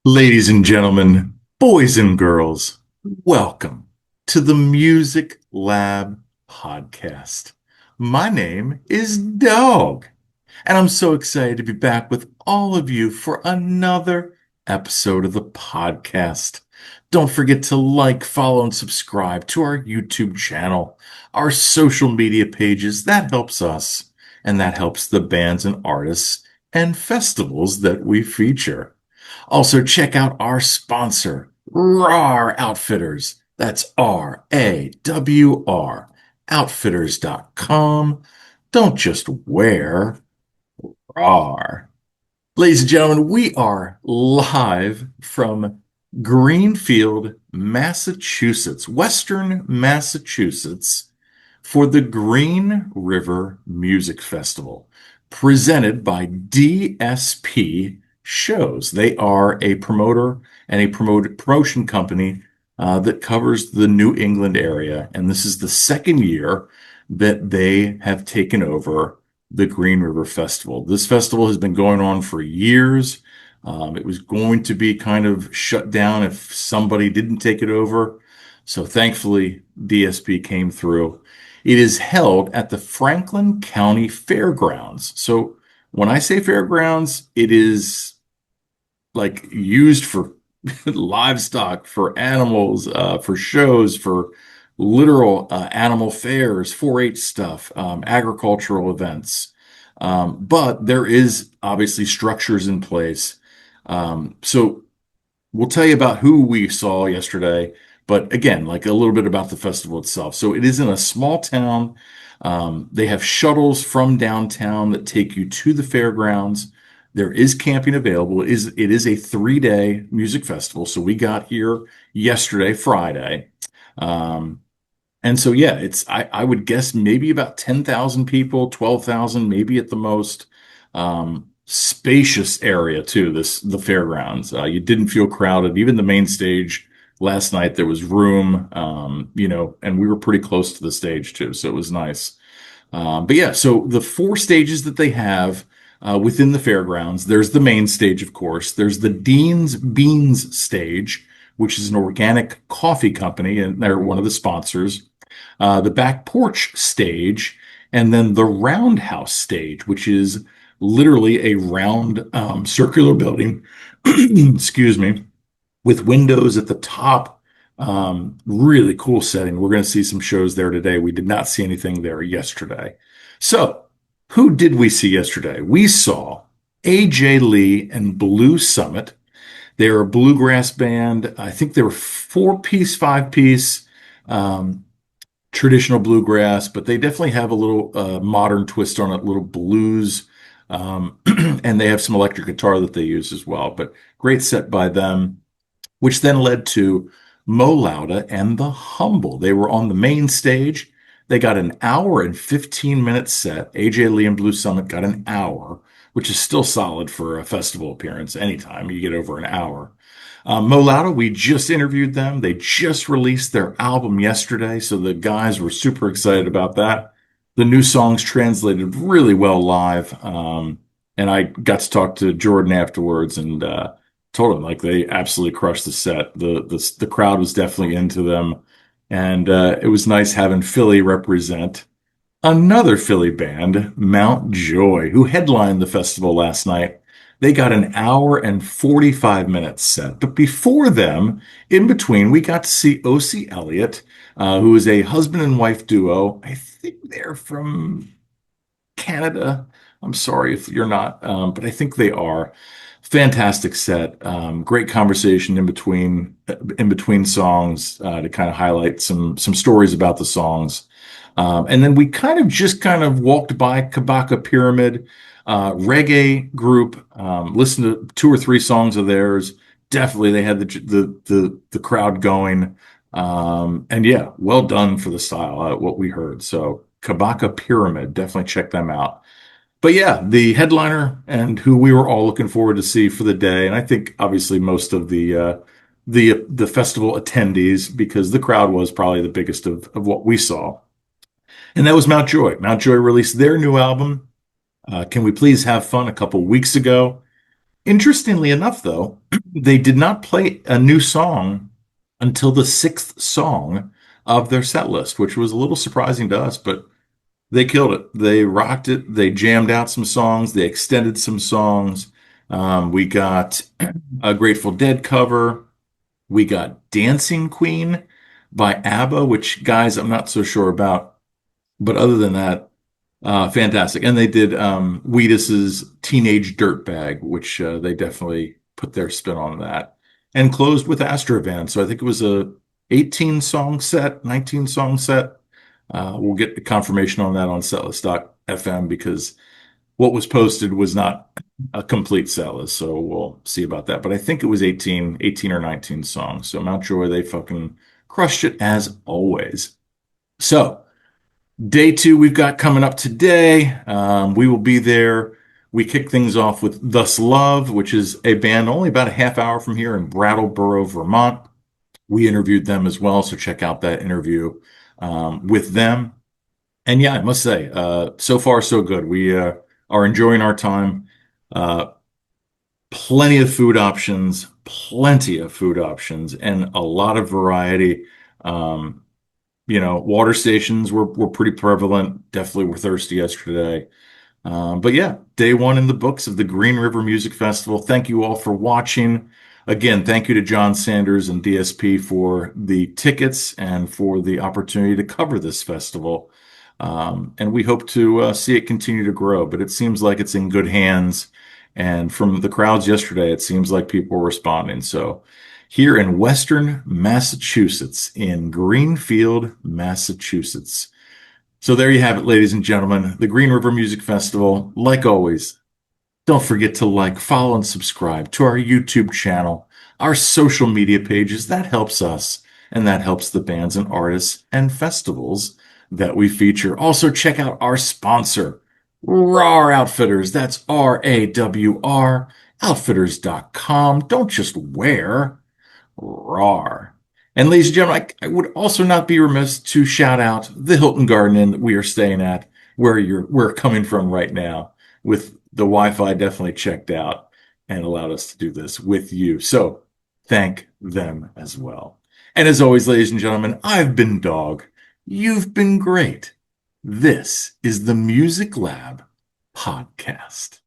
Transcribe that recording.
Ladies and gentlemen, boys and girls, welcome to the Music Lab podcast. My name is Dog, and I'm so excited to be back with all of you for another episode of the podcast. Don't forget to like, follow, and subscribe to our YouTube channel, our social media pages. That helps us, and that helps the bands and artists and festivals that we feature. Also, check out our sponsor, RAR Outfitters. That's RAWR, outfitters.com. Don't just wear RAR. Ladies and gentlemen, we are live from Greenfield, Massachusetts, Western Massachusetts, for the Green River Music Festival, presented by DSP Shows. They are a promoter and a promotion company that covers the New England area. And this is the second year that they have taken over the Green River Festival. This festival has been going on for years. It was going to be kind of shut down if somebody didn't take it over. So thankfully, DSP came through. It is held at the Franklin County Fairgrounds. So when I say fairgrounds, it is like used for livestock, for animals, for shows, for literal animal fairs, 4-H stuff, agricultural events. But there is obviously structures in place. So we'll tell you about who we saw yesterday, but again, like a little bit about the festival itself. So it is in a small town. They have shuttles from downtown that take you to the fairgrounds. There is camping available. It is a 3-day music festival. So we got here yesterday, Friday. Um, and so, yeah, I would guess maybe about 10,000 people, 12,000, maybe at the most. Spacious area too, the fairgrounds. You didn't feel crowded. Even the main stage last night, there was room, and we were pretty close to the stage too. So it was nice. But yeah, so the four stages that they have within the fairgrounds, there's the main stage, of course. There's the Dean's Beans stage, which is an organic coffee company, and they're one of the sponsors. The back porch stage, and then the roundhouse stage, which is literally a round circular building, excuse me, with windows at the top. Really cool setting. We're going to see some shows there today. We did not see anything there yesterday. So, who did we see yesterday? We saw AJ Lee and Blue Summit. They're a bluegrass band. I think they were 4-piece, 5-piece. Traditional bluegrass, but they definitely have a little modern twist on it, little blues. And they have some electric guitar that they use as well. But great set by them, which then led to Mo Lauda and the Humble. They were on the main stage. They got an hour and 15-minute set. AJ Lee and Blue Summit got an hour, which is still solid for a festival appearance. Anytime you get over an hour. Mo Lauda, we just interviewed them. They just released their album yesterday, so the guys were super excited about that. The new songs translated really well live, and I got to talk to Jordan afterwards and told him like they absolutely crushed the set. The crowd was definitely into them, and it was nice having Philly represent another Philly band, Mount Joy, who headlined the festival last night. They got an hour and 45 minutes set. But before them, in between, we got to see O.C. Elliott, who is a husband and wife duo. I think they're from Canada. I'm sorry if you're not, but I think they are. Fantastic set. Great conversation in between songs to kind of highlight some stories about the songs. And then we kind of walked by Kabaka Pyramid, reggae group. Listened to 2 or 3 songs of theirs. Definitely, they had the crowd going. And yeah, well done for the style. What we heard. So Kabaka Pyramid, definitely check them out. But yeah, the headliner and who we were all looking forward to see for the day, and I think obviously most of the festival attendees, because the crowd was probably the biggest of what we saw. And that was Mount Joy. Mount Joy released their new album, Can We Please Have Fun, a couple weeks ago. Interestingly enough, though, they did not play a new song until the sixth song of their set list, which was a little surprising to us, but they killed it. They rocked it. They jammed out some songs. They extended some songs. We got a Grateful Dead cover. We got Dancing Queen by ABBA, which, guys, I'm not so sure about. But other than that, fantastic. And they did Wheatus's Teenage Dirtbag, which they definitely put their spin on that. And closed with Astrovan. So I think it was a 18 song set, 19 song set. We'll get the confirmation on that on setlist.fm because what was posted was not a complete set list. So we'll see about that. But I think it was 18 or 19 songs. So Mountjoy, they fucking crushed it as always. So day two, we've got coming up today. We will be there. We kick things off with Thus Love, which is a band only about a half hour from here in Brattleboro, Vermont. We interviewed them as well, so check out that interview with them. And yeah, I must say, so far so good. We are enjoying our time. Uh, plenty of food options, and a lot of variety. Um, Water stations were pretty prevalent. Definitely were thirsty yesterday. But yeah, day one in the books of the Green River Music Festival. Thank you all for watching. Again, thank you to John Sanders and DSP for the tickets and for the opportunity to cover this festival. And we hope to see it continue to grow, but it seems like it's in good hands. And from the crowds yesterday, it seems like people are responding. So here in Western Massachusetts, in Greenfield, Massachusetts. So there you have it, ladies and gentlemen, the Green River Music Festival. Like always, don't forget to like, follow, and subscribe to our YouTube channel, our social media pages. That helps us, and that helps the bands and artists and festivals that we feature. Also, check out our sponsor, RAR Outfitters. That's RAWR, outfitters.com. Don't just wear, RAR. And ladies and gentlemen, I would also not be remiss to shout out the Hilton Garden Inn that we are staying at, where we're coming from right now, with the Wi-Fi definitely checked out and allowed us to do this with you. So thank them as well. And as always, ladies and gentlemen, I've been Dogg. You've been great. This is the Music Lab Podcast.